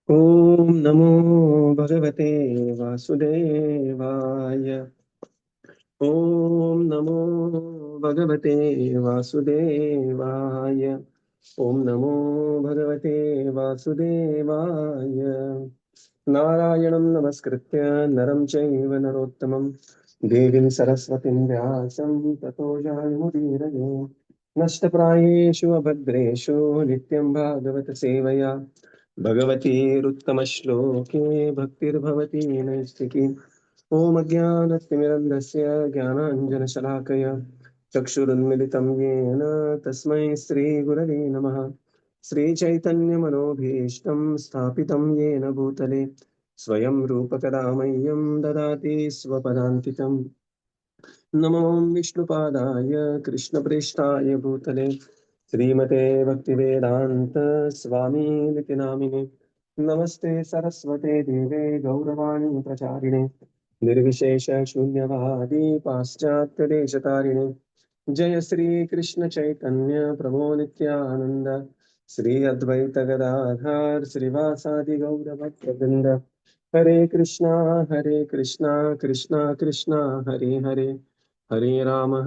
Om Namo Bhagavate Vasudevaya. Om Namo Bhagavate Vasudevaya. Om Namo Bhagavate Vasudevaya. Narayanam Namaskritya Naram Chaiva Narottamam Devim Saraswatim Vyasam Tato Jayamudiraye Nashtaprayeshu Abhadreshu Nityam Bhagavata Sevaya Bhagavatiruttamaśloke Bhaktirbhavati Naistiki Om Ajnanastimirandasya Jnananjanashalakaya Chakshurunmilitam Yena Tasmai Sri Gurave Namaha Sri Chaitanya Manobhishtam Sthapitam Yena Bhutale Swayam Rupakadamayam Dadati Swapadantitam Namo Vishnupadaya Krishna Preshtaya Bhutale Srimate Bhaktivedanta Swami Nitinamine Namaste Saraswate Deve Gauravani Pracharine Nirvishesha Shunyavadi Paschatya Deshatarine Jaya Sri Krishna Chaitanya Prabhu Nityananda Sri Advaita Gadadhar Srivasadi Gauravakya Hare Krishna, Krishna Krishna, Hare Hare, Hare Rama,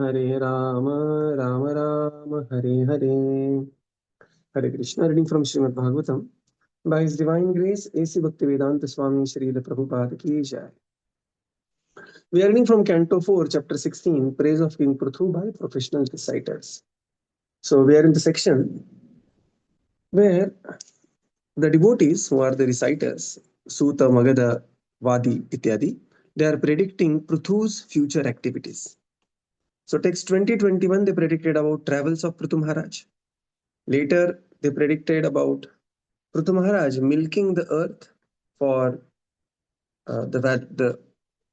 Rama Rama, Hare Hare. Hare Krishna, reading from Śrīmad Bhāgavatam. By His Divine Grace, A.C. Bhaktivedanta Swami Srila Prabhupada Ki Jai. We are reading from Canto 4, Chapter 16, Praise of King Pṛthu by Professional Reciters. So we are in the section where the devotees, who are the reciters, Suta, Magadha, Vadi, Ityadi, they are predicting Pṛthu's future activities. So text 2021, they predicted about travels of Pṛthu Maharaj. Later, they predicted about Pṛthu Maharaj milking the earth for the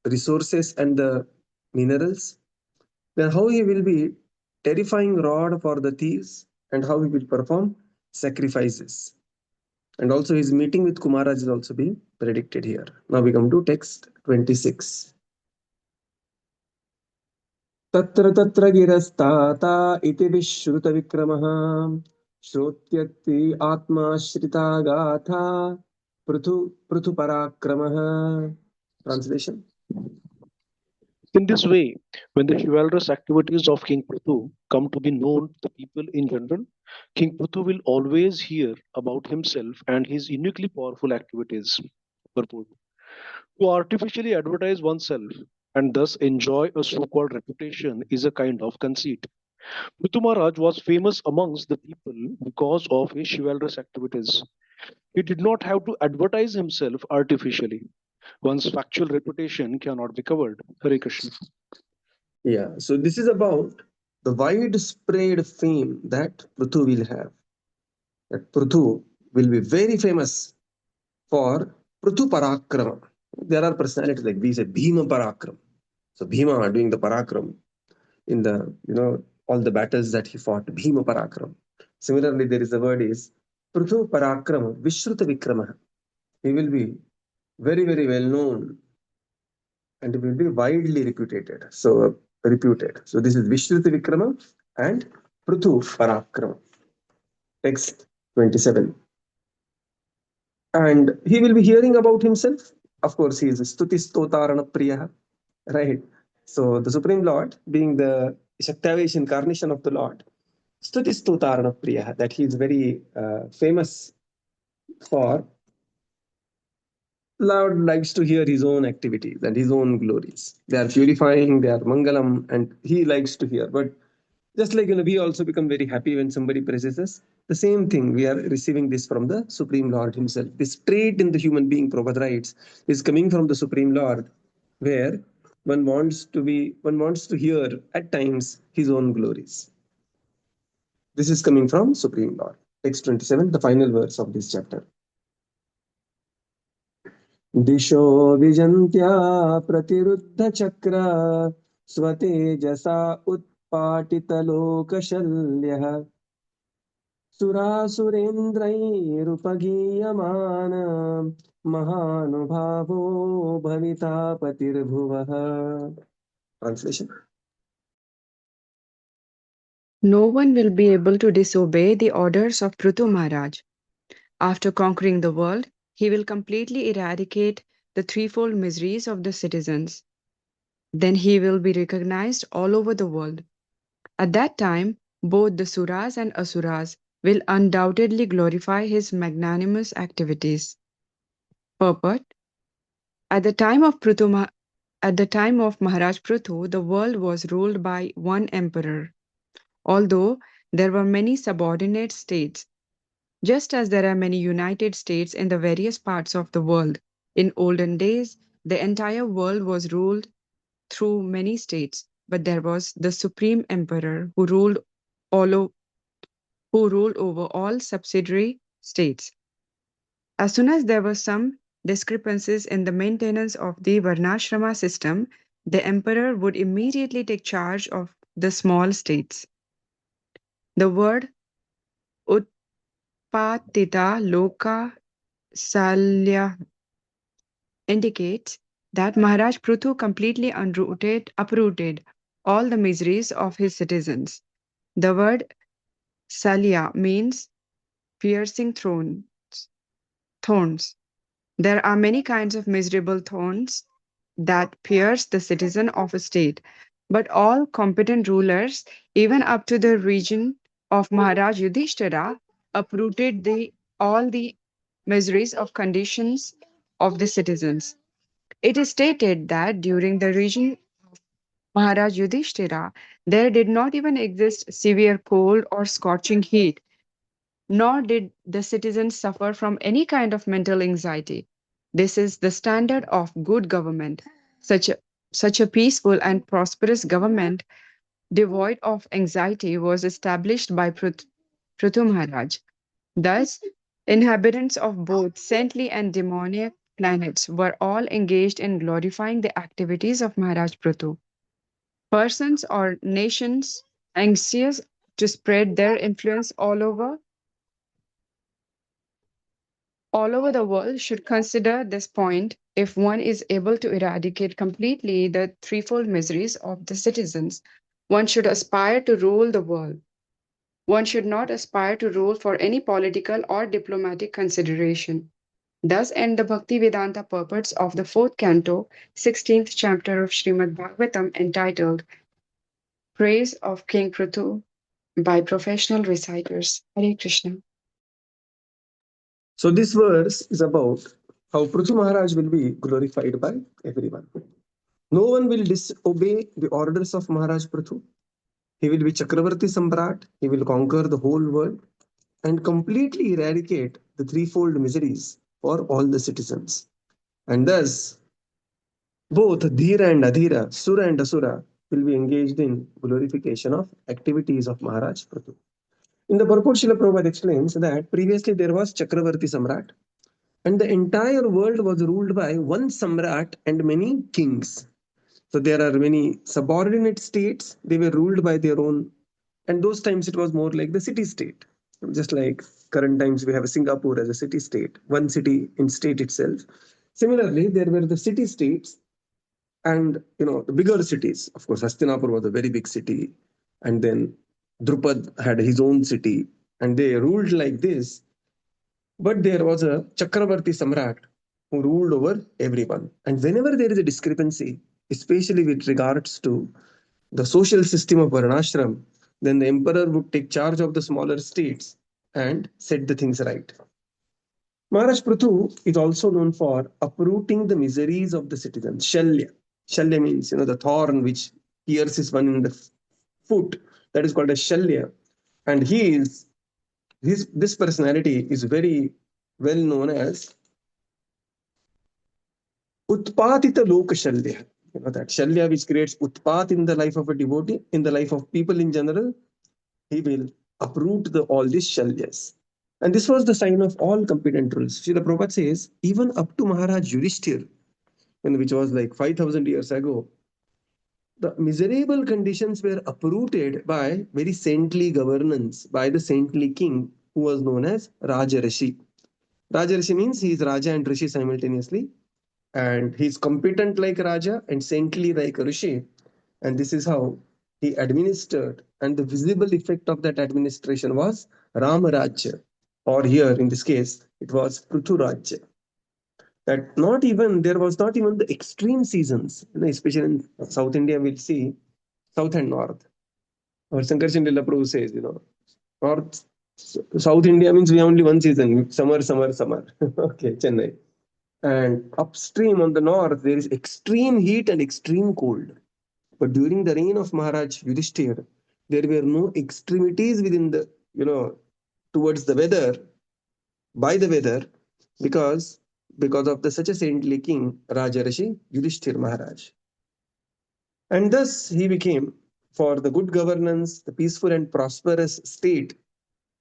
resources and the minerals. Then how he will be terrifying rod for the thieves and how he will perform sacrifices. And also his meeting with Kumaraj is also being predicted here. Now we come to text 26. Tatra tatra girastata iti vishruta vikramaha shrotyati atma shrita gatha pṛthu parakramaha. Translation. In this way, when the chivalrous activities of King Pṛthu come to be known to the people in general, King Pṛthu will always hear about himself and his uniquely powerful activities. Purport. To artificially advertise oneself and thus enjoy a so-called reputation is a kind of conceit. Pṛthu Maharaj was famous amongst the people because of his chivalrous activities. He did not have to advertise himself artificially. One's factual reputation cannot be covered. Hare Krishna. Yeah, so this is about the widespread fame that Pṛthu will have. That Pṛthu will be very famous for Pṛthu Parakrama. There are personalities like we say Bhima Parakram. So Bhima doing the Parakram in the all the battles that he fought, Bhima Parakram. Similarly, there is the word is Pṛthu Parakram Vishruta Vikrama. He will be very, very well known and he will be widely reputed. So reputed. So this is Vishruta Vikrama and Pṛthu Parakrama. Text 27. And he will be hearing about himself. Of course, he is Stuti Stotarana Priya, right? So the Supreme Lord, being the śaktyāveśa incarnation of the Lord, Stuti Stotarana Priya, that he is very famous for. Lord likes to hear his own activities and his own glories. They are purifying, they are mangalam, and he likes to hear. But just like we also become very happy when somebody praises us. The same thing, we are receiving this from the Supreme Lord Himself. This trait in the human being, Prabhupada writes, is coming from the Supreme Lord, where one wants to hear at times his own glories. This is coming from Supreme Lord. Text 27, the final verse of this chapter. दिशो विजन्त्या प्रतिरुद्ध चक्र स्वतेजसा उत्पाटितलोकशल्यः सुरासुरेन्द्रैरुपगीयमान महानुभावो भविता पतिर्भुवः. Translation. No one will be able to disobey the orders of Pṛthu Maharaj. After conquering the world, he will completely eradicate the threefold miseries of the citizens. Then he will be recognized all over the world. At that time, both the Suras and Asuras will undoubtedly glorify his magnanimous activities. Purport. At the time of Maharaj Pṛthu, the world was ruled by one emperor. Although there were many subordinate states, just as there are many united states in the various parts of the world, in olden days, the entire world was ruled through many states, but there was the supreme emperor who ruled over all subsidiary states. As soon as there were some discrepancies in the maintenance of the Varnashrama system, the emperor would immediately take charge of the small states. The word Utpatita Loka Salya indicates that Maharaj Pṛthu completely uprooted all the miseries of his citizens. The word Salya means piercing thorns. There are many kinds of miserable thorns that pierce the citizen of a state, but all competent rulers, even up to the region of Maharaj Yudhishthira, uprooted all the miseries of conditions of the citizens. It is stated that during the region of Maharaj Yudhishthira, there did not even exist severe cold or scorching heat, nor did the citizens suffer from any kind of mental anxiety. This is the standard of good government. Such a peaceful and prosperous government, devoid of anxiety, was established by Pṛthu Maharaj. Thus, inhabitants of both saintly and demoniac planets were all engaged in glorifying the activities of Maharaj Pṛthu. Persons or nations anxious to spread their influence all over the world should consider this point. If one is able to eradicate completely the threefold miseries of the citizens, one should aspire to rule the world. One should not aspire to rule for any political or diplomatic consideration. Thus end the Bhakti Vedanta purports of the 4th canto, 16th chapter of Śrīmad Bhāgavatam, entitled Praise of King Pṛthu by Professional Reciters. Hare Krishna. So this verse is about how Pṛthu Maharaj will be glorified by everyone. No one will disobey the orders of Maharaj Pṛthu. He will be Chakravarti Samrat. He will conquer the whole world and completely eradicate the threefold miseries for all the citizens. And thus, both Dhira and Adhira, Sura and Asura, will be engaged in glorification of activities of Maharaj Pṛthu. In the purport, Srila Prabhupada explains that previously there was Chakravarti Samrat, and the entire world was ruled by one Samrat and many kings. So there are many subordinate states, they were ruled by their own, and those times it was more like the city-state. Just like current times we have Singapore as a city-state, one city in state itself. Similarly, there were the city-states and the bigger cities. Of course, Hastinapur was a very big city, and then Drupad had his own city, and they ruled like this. But there was a Chakravarti Samrat who ruled over everyone. And whenever there is a discrepancy, especially with regards to the social system of Varnashram, then the emperor would take charge of the smaller states and set the things right. Maharaj Pṛthu is also known for uprooting the miseries of the citizens. Shalya. Shalya means, the thorn which pierces one in the foot. That is called a Shalya. And this personality is very well known as Utpatita Loka Shalya. That Shalya which creates Utpat in the life of a devotee, in the life of people in general, he will uproot all these Shalyas. And this was the sign of all competent rules. Srila Prabhupada says, even up to Maharaj Yudhishthira, which was like 5,000 years ago, the miserable conditions were uprooted by very saintly governance, by the saintly king who was known as Raja-rishi. Raja-rishi means he is Raja and Rishi simultaneously, and he is competent like Raja and saintly like Rishi. And this is how he administered, and the visible effect of that administration was Rama Rajya, or here in this case, it was Pṛthu Rajya. that there was not even the extreme seasons, especially in South India, we'll see South and North. Or Sankarshan Lila Prabhu says, North, South India means we have only one season, summer, summer, summer. Okay, Chennai. And upstream on the north, there is extreme heat and extreme cold. But during the reign of Maharaj Yudhishthir, there were no extremities within the, towards the weather, by the weather, because of the such a saintly king, Rajarashi Yudhishthir Maharaj. And thus he became, for the good governance, the peaceful and prosperous state,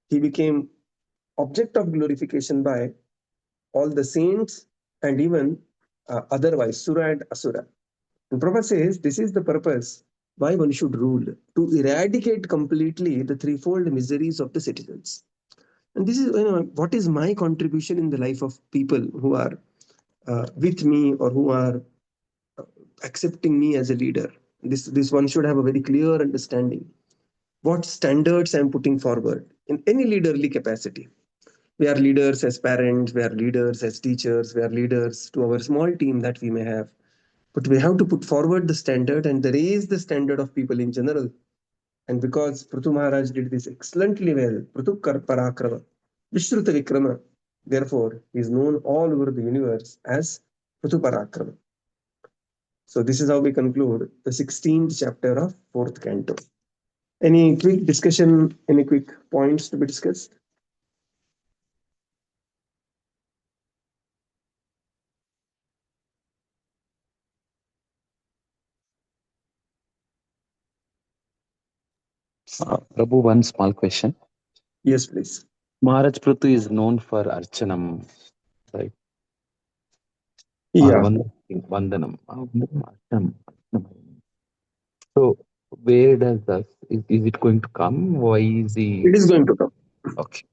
he became object of glorification by all the saints and even otherwise, Sura and Asura. And Prabhupada says this is the purpose why one should rule, to eradicate completely the threefold miseries of the citizens. And this is what is my contribution in the life of people who are with me or who are accepting me as a leader. This one should have a very clear understanding. What standards I'm putting forward in any leaderly capacity. We are leaders as parents, we are leaders as teachers, we are leaders to our small team that we may have. But we have to put forward the standard and raise the standard of people in general. And because Pṛthu Maharaj did this excellently well, Pṛthu Parakrama, Vishruta Vikrama, therefore he is known all over the universe as Pṛthu Parakrama. So this is how we conclude the 16th chapter of 4th canto. Any quick discussion, any quick points to be discussed? Prabhu, one small question. Yes, please. Maharaj Pṛthu is known for Archanam, right? Yeah. Vandanam. Archanam. So, where does that, is it going to come? Why is he? It is going to come. Okay.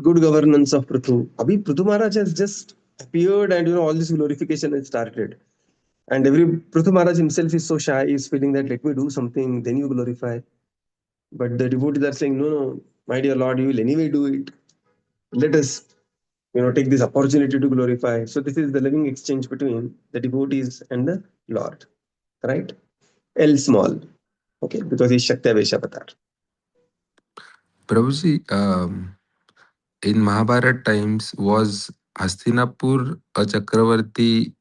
Good governance of Pṛthu. Abhi Pṛthu Maharaj has just appeared and all this glorification has started. And Pṛthu Maharaj himself is so shy, he's feeling that let me do something, then you glorify. But the devotees are saying, no, my dear Lord, you will anyway do it. Let us, take this opportunity to glorify. So this is the living exchange between the devotees and the Lord, right? L small, okay, because he's śaktyāveśa-avatāra. Prabhuji, in Mahabharata times, was Hastinapur a Chakravarti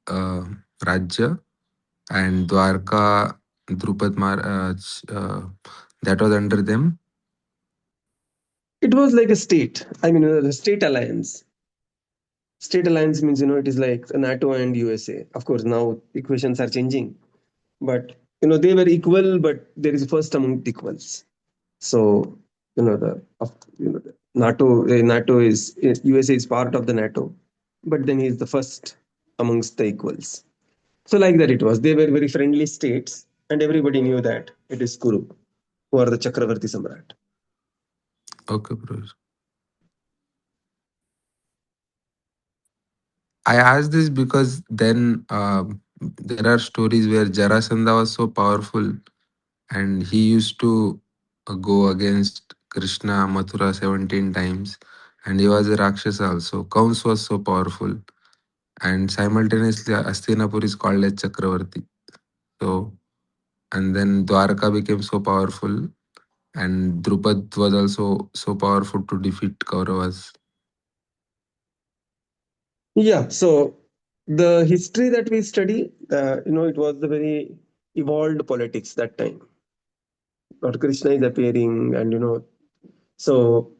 Rajya and Dwarka, Drupad Maharaj, that was under them? It was like a state. I mean, the state alliance. State alliance means, it is like NATO and USA. Of course, now equations are changing. But, they were equal, but there is first among equals. So, the NATO is, USA is part of the NATO, but then he is the first amongst the equals. So like that it was. They were very friendly states and everybody knew that it is Kuru who are the Chakravarti Samrat. Okay, Prabhuji. I asked this because then there are stories where Jarasandha was so powerful and he used to go against Krishna, Mathura 17 times, and he was a Rakshasa also. Kams was so powerful, and simultaneously Hastinapur is called as Chakravarti. So, and then Dwarka became so powerful, and Drupad was also so powerful to defeat Kauravas. Yeah, so the history that we study, it was the very evolved politics that time. Lord Krishna is appearing and so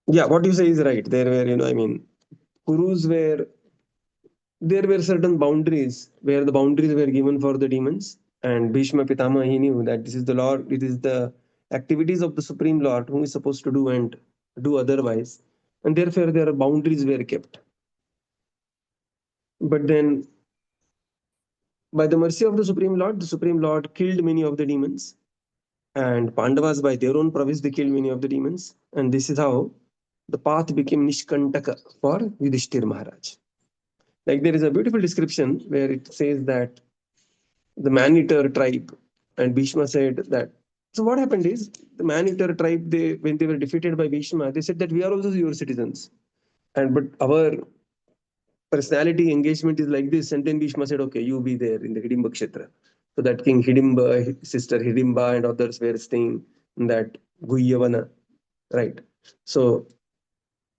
yeah, what you say is right. There were, Kurus there were certain boundaries where the boundaries were given for the demons. And Bhishma Pitama, he knew that this is the Lord, it is the activities of the Supreme Lord who is supposed to do and do otherwise. And therefore, their boundaries were kept. But then, by the mercy of the Supreme Lord killed many of the demons. And Pandavas, by their own prowess, they killed many of the demons. And this is how the path became Nishkantaka for Yudhishthir Maharaj. Like there is a beautiful description where it says that the Man-eater tribe, and Bhishma said that. So what happened is the Man-eater tribe, when they were defeated by Bhishma, they said that we are also your citizens. but our personality engagement is like this. And then Bhishma said, okay, you be there in the Hidimba Kshetra. So that King Hidimba, his sister Hidimba, and others were staying in that Guhyavana, right? So,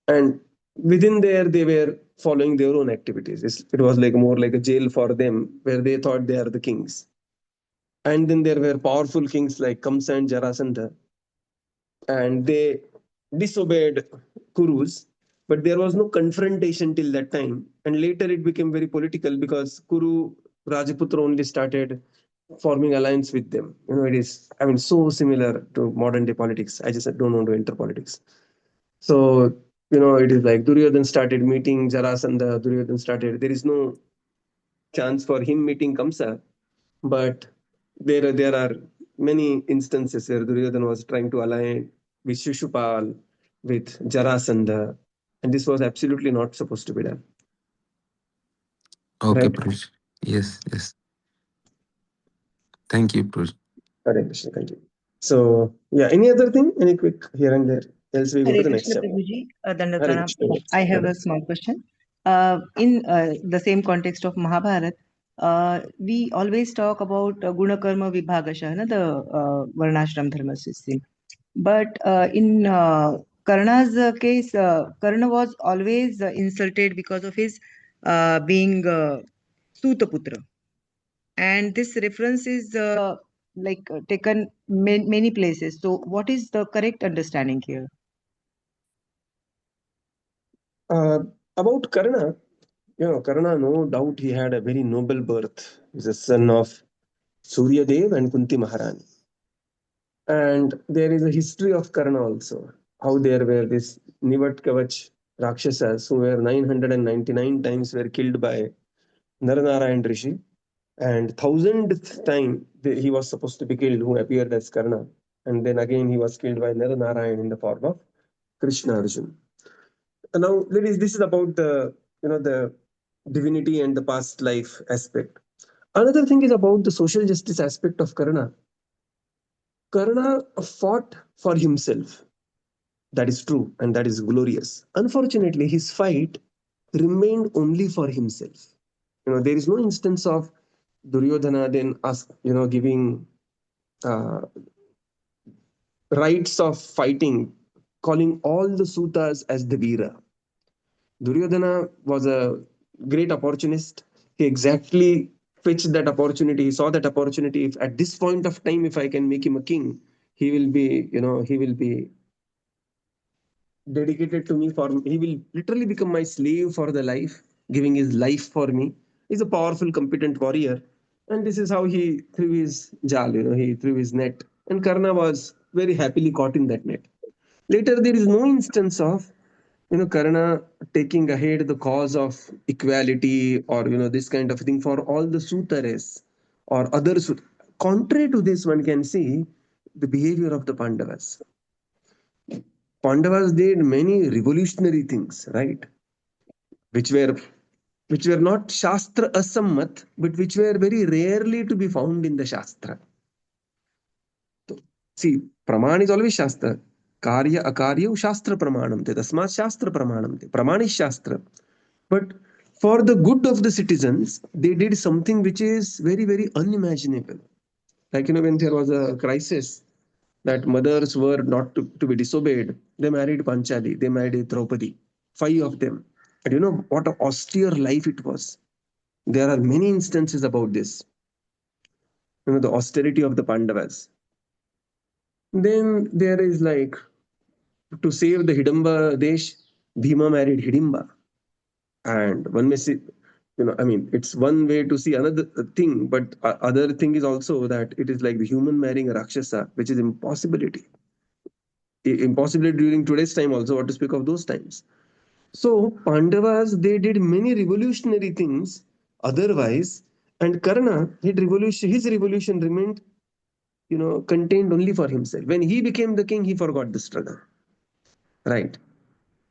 and within there, they were following their own activities. It was like more like a jail for them, where they thought they are the kings. And then there were powerful kings like Kamsa and Jarasandha, and they disobeyed Kurus, but there was no confrontation till that time. And later it became very political because Kuru Rajaputra only started forming alliance with them. It is, I mean, so similar to modern day politics. I just don't want to enter politics. So, it is like Duryodhan started meeting Jarasandha, Duryodhan started, there is no chance for him meeting Kamsa, but there are many instances where Duryodhana was trying to align with Shishupal, with Jarasandha, and this was absolutely not supposed to be done. Okay, Right? Prabhuji. Yes, yes. Thank you, Prabhuji. Hare Krishna, thank you. So, yeah, any other thing? Any quick here and there? Else we go to Hare the next Krishna chapter. Prabhuji, Dandavat Hare Pranam. Krishna. I have Hare. a small question. In the same context of Mahabharat, we always talk about Guna Karma Vibhagasha, the Varnashram Dharma system. But in Karna's case, Karna was always insulted because of his being Sutaputra. And this reference is taken many places. So, what is the correct understanding here? About Karna, Karna, no doubt he had a very noble birth. He's a son of Surya Dev and Kunti Maharani. And there is a history of Karna also, how there were this Nivat Kavach Rakshasas who were 999 times were killed by Naranarayan Rishi, and thousandth time he was supposed to be killed, who appeared as Karna, and then again he was killed by Naranarayan in the form of Krishna Arjuna. And now, ladies, this is about the divinity and the past life aspect. Another thing is about the social justice aspect of Karna. Karna fought for himself. That is true and that is glorious. Unfortunately, his fight remained only for himself. There is no instance of Duryodhana then giving uh, rights of fighting, calling all the Sutas as the Veera. Duryodhana was a great opportunist. He exactly fetched that opportunity. He saw that opportunity. If at this point of time, if I can make him a king, he will be dedicated to me, for he will literally become my slave for the life, giving his life for me. He's a powerful, competent warrior, and this is how he threw his jal, he threw his net, and Karna was very happily caught in that net. Later there is no instance of Karna taking ahead the cause of equality, or this kind of thing for all the Sutares or other contrary to this, one can see the behavior of the Pandavas. Pandavas did many revolutionary things, right? Which were not Shastra asammat, but which were very rarely to be found in the Shastra. So, see, Praman is always Shastra. Karya akarya Shastra pramanam te. Tasmat Shastra pramanam te. Praman is Shastra. But for the good of the citizens, they did something which is very, very unimaginable. Like, when there was a crisis that mothers were not to be disobeyed, they married Panchali, they married Draupadi, 5 of them. And what an austere life it was. There are many instances about this, the austerity of the Pandavas. Then there is like, to save the Hidimba Desh, Bhima married Hidimba. And one may see, it's one way to see another thing, but other thing is also that it is like the human marrying a Rakshasa, which is impossibility. Impossibility during today's time also, what to speak of those times. So Pandavas, they did many revolutionary things otherwise, and Karna, his revolution remained, contained only for himself. When he became the king, he forgot the struggle, right?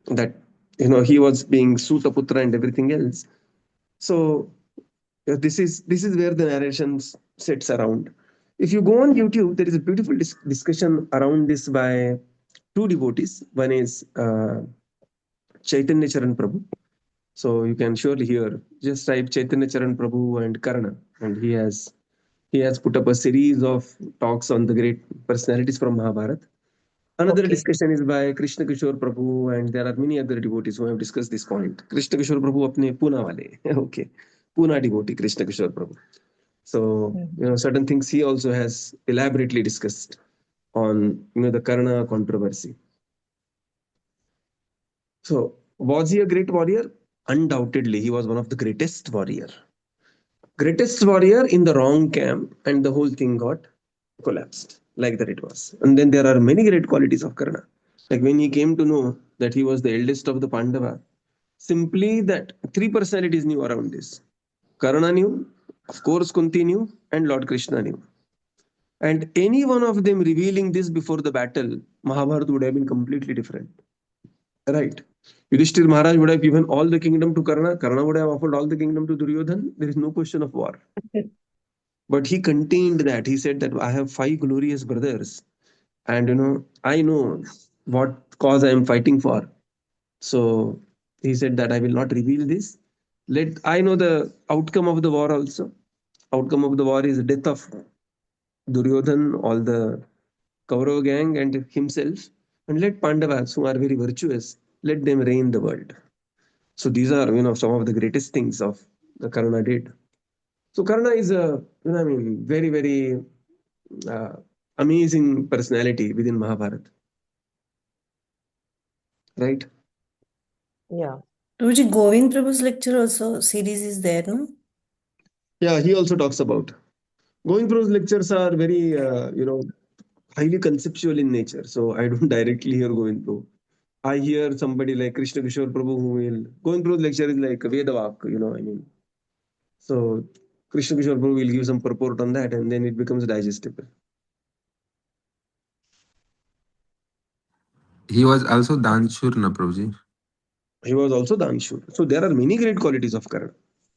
That, he was being Sutaputra and everything else. So this is where the narration sits around. If you go on YouTube, there is a beautiful discussion around this by two devotees. One is Chaitanya Charan Prabhu. So you can surely hear. Just type Chaitanya Charan Prabhu and Karna, and he has put up a series of talks on the great personalities from Mahabharata. Another Okay. discussion is by Krishna Kishore Prabhu, and there are many other devotees who have discussed this point. Krishna Kishore Prabhu apne Pune wale. Okay. Pune devotee Krishna Kishore Prabhu. So, certain things he also has elaborately discussed on, the Karna controversy. So, was he a great warrior? Undoubtedly, he was one of the greatest warrior. Greatest warrior in the wrong camp, and the whole thing got collapsed. Like that it was. And then there are many great qualities of Karna. Like when he came to know that he was the eldest of the Pandava, simply that three personalities knew around this. Karna knew, of course Kunti knew, and Lord Krishna knew. And any one of them revealing this before the battle, Mahabharata would have been completely different. Right. Yudhishthir Maharaj would have given all the kingdom to Karna. Karna would have offered all the kingdom to Duryodhan. There is no question of war. But he contained that. He said that I have five glorious brothers. And I know what cause I am fighting for. So he said that I will not reveal this. Let I know the outcome of the war also. Outcome of the war is the death of Duryodhan, all the Kaurava gang and himself. And let Pandavas, who are very virtuous, let them reign the world. So these are, some of the greatest things of the Karna did. So Karna is a, very, very uh, amazing personality within Mahabharata. Right? Yeah. Prabhuji, Govind Prabhu's lecture also series is there, no? Yeah, he also talks about. Govind Prabhu's lectures are very, highly conceptual in nature. So I don't directly hear Govind Prabhu. I hear somebody like Krishna Kishore Prabhu who will. Govind Prabhu's lecture is like Vedavak, So Krishna Kishore Prabhu will give some purport on that, and then it becomes digestible. He was also Danshur, na Prabhuji. He was also Danshur. So there are many great qualities of Karna.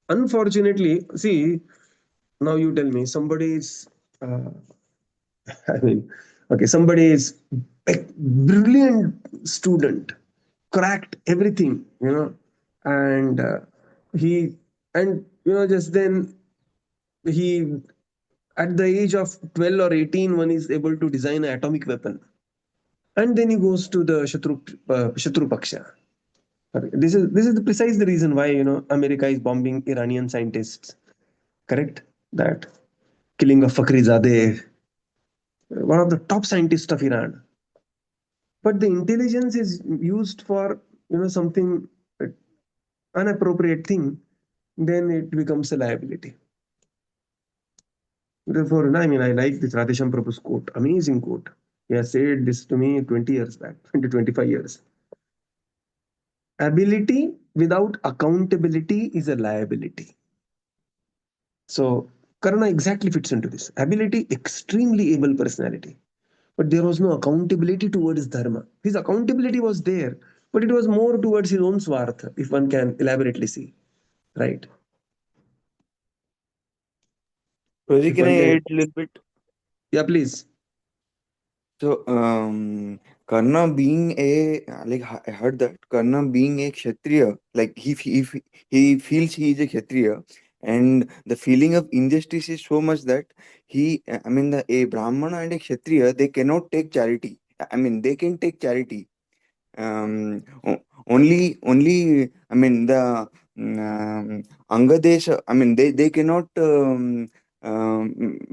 Unfortunately, see, now you tell me, somebody is, I mean, okay, somebody is a brilliant student, cracked everything, and he, and, just then he, at the age of 12 or 18, one is able to design an atomic weapon. And then he goes to the Shatru Paksha. This is the precise the reason why America is bombing Iranian scientists. Correct? That killing of Fakhrizadeh, one of the top scientists of Iran. But the intelligence is used for something inappropriate thing, then it becomes a liability. Therefore, I like this Radhesham Prabhu's quote, amazing quote. He has said this to me 20 years back, 20, 25 years. Ability without accountability is a liability. So Karna exactly fits into this. Ability, extremely able personality. But there was no accountability towards dharma. His accountability was there, but it was more towards his own swartha, if one can elaborately see. Right? Pratik, If can I one can. add a little bit? Yeah, please. So, Karna being a like I heard that Karna being a Kshatriya, like he feels he is a Kshatriya, and the feeling of injustice is so much that a Brahmana and a Kshatriya, they cannot take charity. I mean, they can take charity. Only the Angadesha. I mean, they cannot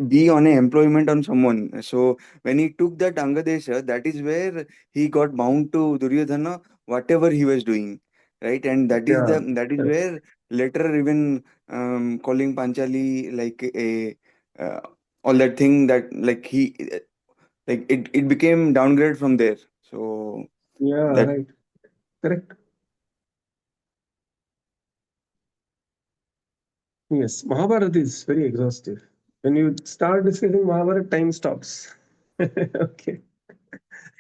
be on a employment on someone. So when he took that Angadesha, that is where he got bound to Duryodhana, whatever he was doing, right? And Yeah. that is where later even calling Panchali like a all that thing that like he like it became downgrade from there. So Yeah, that right. Correct. Yes, Mahabharata is very exhaustive. When you start discussing Mahabharata, time stops. Okay.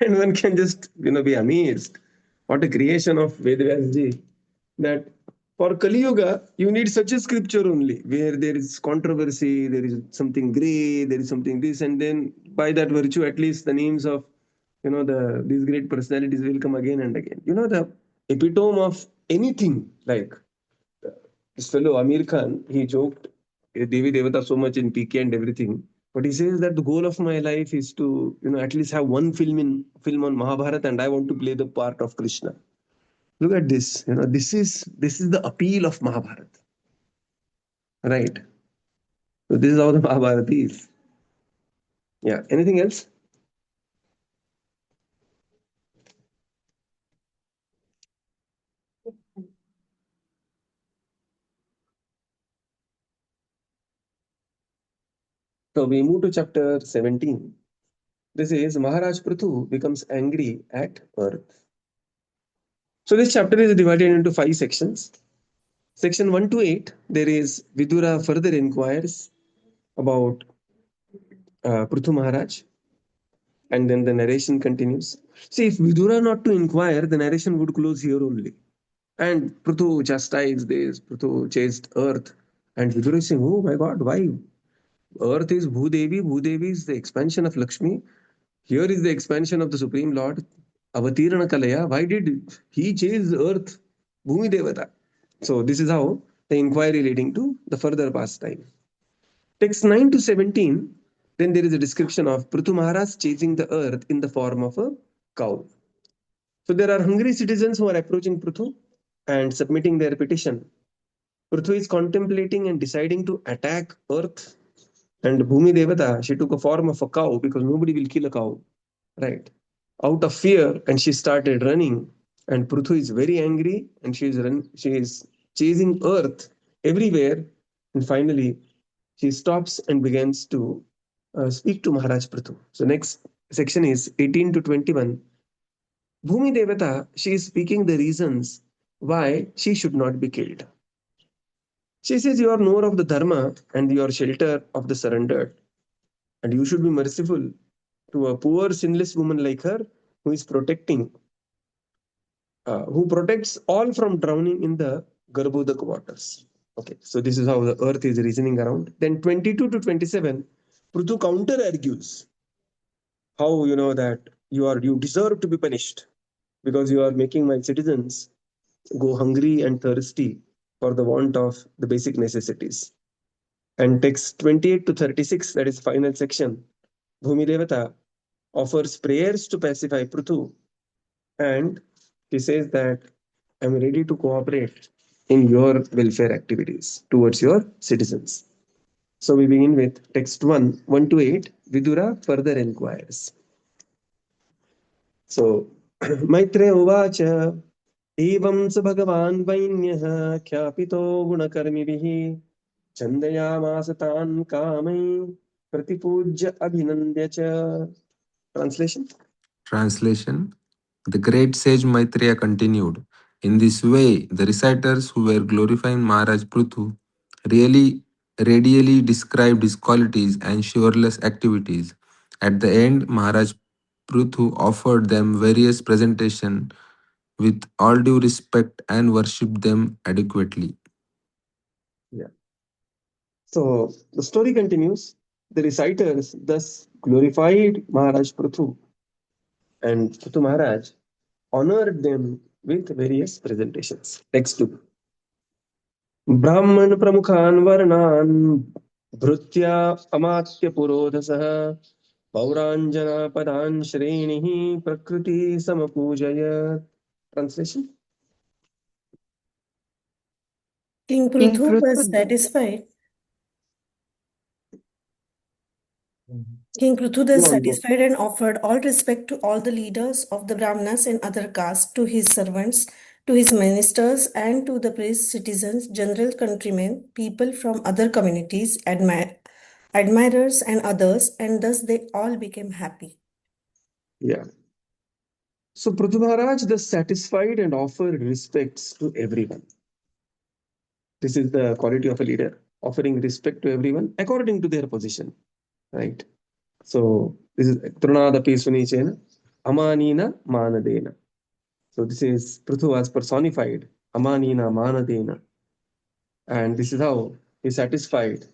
And one can just, be amazed. What a creation of Vedvyasji. That for Kali Yuga, you need such a scripture only, where there is controversy, there is something gray, there is something this, and then by that virtue, at least the names of, these great personalities will come again and again. The epitome of anything. Like this fellow Amir Khan, he joked Devi Devata so much in PK and everything. But he says that the goal of my life is to, at least have one film on Mahabharata, and I want to play the part of Krishna. Look at this. This is the appeal of Mahabharata, right? So this is how the Mahabharata is. Yeah. Anything else? So we move to chapter 17. This is Maharaj Pṛthu becomes angry at earth. So this chapter is divided into 5 sections. Section 1 to 8, there is Vidura further inquires about Pṛthu Maharaj, and then the narration continues. See, if Vidura not to inquire, the narration would close here only. And Pṛthu chastised this, Pṛthu chased earth, and Vidura is saying, oh my God, why? Earth is Bhudevi, Bhudevi is the expansion of Lakshmi. Here is the expansion of the Supreme Lord, Avatirana Kalaya. Why did he chase earth, Bhumi Devata? So this is how the inquiry leading to the further pastime. Text 9 to 17, then there is a description of Pṛthu Maharaj chasing the earth in the form of a cow. So there are hungry citizens who are approaching Pṛthu and submitting their petition. Pṛthu is contemplating and deciding to attack earth, and Bhumi Devata, she took a form of a cow because nobody will kill a cow, right? Out of fear, and she started running. And Pṛthu is very angry, and she is chasing earth everywhere. And finally, she stops and begins to speak to Maharaj Pṛthu. So next section is 18 to 21. Bhumi Devata, she is speaking the reasons why she should not be killed. She says, you are knower of the dharma and you are shelter of the surrendered. And you should be merciful to a poor sinless woman like her who is who protects all from drowning in the Garbhodak waters. Okay, so this is how the earth is reasoning around. Then 22 to 27, Pṛthu counter argues how that you deserve to be punished because you are making my citizens go hungry and thirsty for the want of the basic necessities. And text 28 to 36, that is final section, Bhumi Devata offers prayers to pacify Pṛthu, and he says that I'm ready to cooperate in your welfare activities towards your citizens. So we begin with text 1 to 8. Vidura further inquires. So, Maitreya Uvacha, Evam sa Bhagavan Vainyah Khyapito Gunakarmivihi Chandayamasa Tan Kamai Pratipujya Abhinandya Cha. Translation? Translation. The great sage Maitreya continued. In this way, the reciters who were glorifying Maharaj Pṛthu radially described his qualities and shoreless activities. At the end, Maharaj Pṛthu offered them various presentations with all due respect and worshipped them adequately. Yeah. So the story continues. The reciters thus glorified Maharaj Pṛthu, and Pṛthu Maharaj honored them with various presentations. Text 2. Brahman Pramukhan Varnan Bhrutya Amatya Purodhasah Pauranjana Padan Shrenihi Prakriti Samapujaya. Translation? King King Pṛthu was Pṛthu, satisfied. King Pṛthu Go thus on, go. satisfied and offered all respect to all the leaders of the Brahmanas and other castes, to his servants, to his ministers, and to the priests, citizens, general countrymen, people from other communities, admirers, and others, and thus they all became happy. Yeah. So Pṛthu Maharaj thus satisfied and offered respects to everyone. This is the quality of a leader, offering respect to everyone according to their position, right? So this is Trunadapi Sunichena, Amanina Manadena. So this is Pṛthu was personified, Amanina Manadena. And this is how he satisfied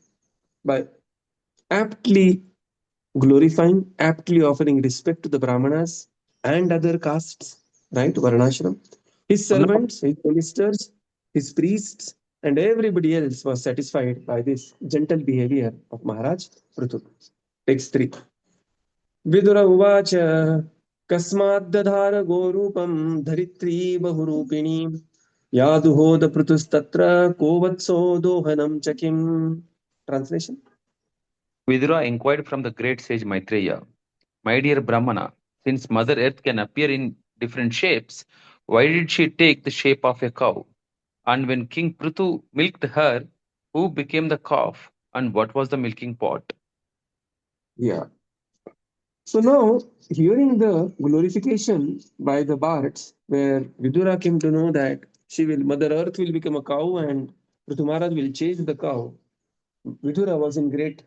by aptly glorifying, aptly offering respect to the Brahmanas and other castes, right? Varnashram, His servants, his ministers, his priests, and everybody else was satisfied by this gentle behavior of Maharaj Pṛthu. Text 3. Vidura uvacha kasmad dadhara gorupam dharitri bahurupini yaduhoda prutustatra kovatso dohanam chakim. Translation. Vidura inquired from the great sage Maitreya, "My dear Brahmana, since Mother Earth can appear in different shapes, why did she take the shape of a cow? And when King Pṛthu milked her, who became the calf, and what was the milking pot?" Yeah. So now, hearing the glorification by the bards, where Vidura came to know that Mother Earth will become a cow and Pṛthu Maharaj will chase the cow, Vidura was in great,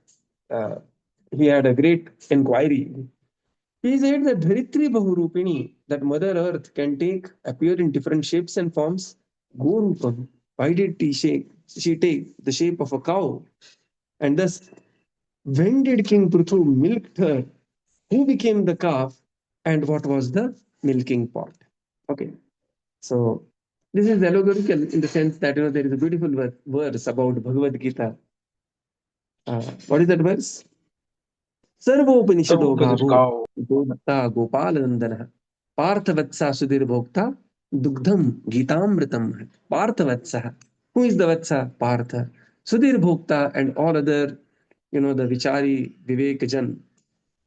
he had a great inquiry. He said that Dharitri Bahurupini, that Mother Earth can appear in different shapes and forms. Gorupam, why did she take the shape of a cow? And thus, when did King Pṛthu milk her? Who became the calf? And what was the milking pot? Okay, so this is allegorical in the sense that there is a beautiful verse about Bhagavad Gita. What is that verse? सर्वोपनिषदो गावो गोदत्ता गोपालनंदनः पार्थवत्सा सुधीर भोक्ता दुग्धम गीतामृतम. Parthavatsa. Who is the Vatsa? Partha. Sudhir Bhokta and all other, the Vichari, Vivekajan,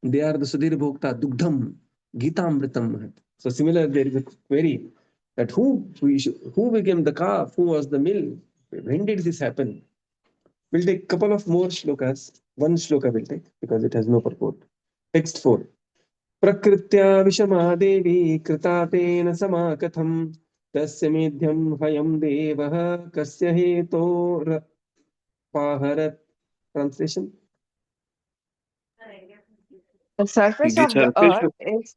they are the Sudhir Bhokta, Dugdham, Gītāmritam. So similar, there is a query that who became the calf, who was the mill? When did this happen? We'll take a couple of more shlokas. One shloka we'll take because it has no purport. Text 4. Prakritya Vishamadevi Kritatena Samakatham Tasya Medhyam Hayam Devaha Kasya Heto Paharat. Translation. The surface The of the surface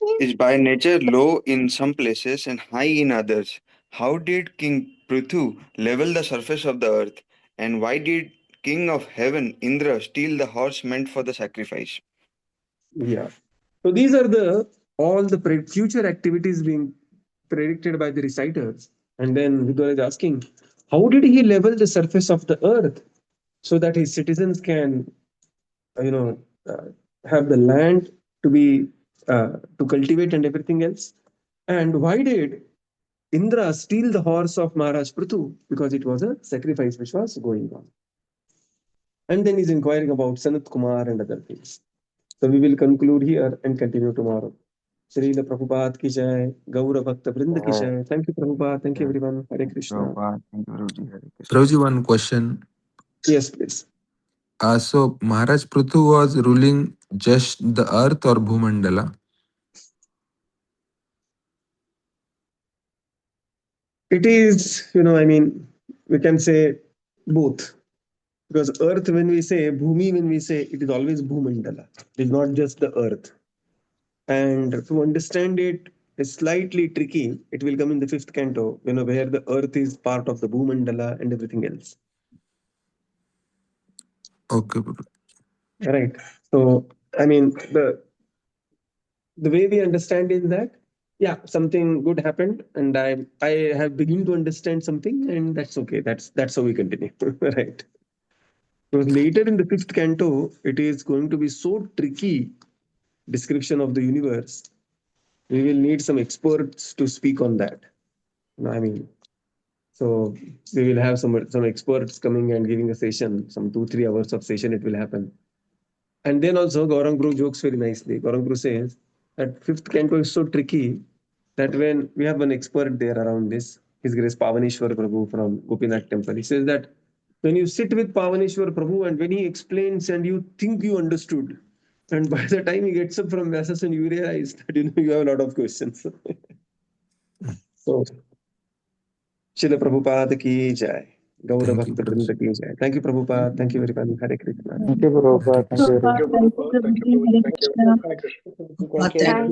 earth is by nature low in some places and high in others. How did King Pṛthu level the surface of the earth? And why did King of Heaven, Indra, steal the horse meant for the sacrifice? Yeah. So these are all the future activities being predicted by the reciters. And then Vidura is asking, how did he level the surface of the earth so that his citizens can, have the land to be to cultivate and everything else? And why did Indra steal the horse of Maharaj Pṛthu? Because it was a sacrifice which was going on. And then he's inquiring about Sanat Kumar and other things. So we will conclude here and continue tomorrow. Srila Prabhupada ki jai, Gaura Bhakta Vrinda ki jai. Thank you, Prabhupada. Thank you, everyone. Hare Krishna. Thank you, Guruji. Hare Krishna. Prabhuji, one question. Yes, please. So Maharaj Pṛthu was ruling just the earth or Bhumandala? It is, we can say both. Because earth, when we say, Bhumi, when we say, it is always Bhumandala. It is not just the earth. And to understand it is slightly tricky. It will come in the 5th canto, where the earth is part of the Bhumandala and everything else. Okay, Prabhuji. Right. So, the way we understand is that, yeah, something good happened, and I have begun to understand something, and that's okay. That's how we continue. Right. Because later in the 5th canto, it is going to be so tricky description of the universe. We will need some experts to speak on that. So we will have some experts coming and giving a session, some 2-3 hours of session. It will happen. And then also Gaurang Guru jokes very nicely. Gaurang Guru says that 5th canto is so tricky that when we have an expert there around this, His Grace Pavaneshwar Prabhu from Gopinath Temple, he says that when you sit with Pavaneshwar Prabhu and when he explains and you think you understood, and by the time he gets up from Vyasasana, you realize that you have a lot of questions. So, Srila Prabhupada ki jai. Gaura Thank you, Bhakta Vrinda Prabhuji. ki jai. Thank you, Prabhupada. Thank you, everyone. Hare Krishna. Thank you, Prabhupada. Thank you, Hare everyone. Thank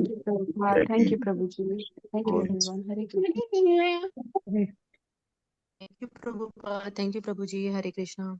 you, Prabhupada. Thank you, Prabhuji. Thank you, everyone. Hare Krishna. Thank you, Prabhupada. Thank you, Prabhuji. Hare Krishna.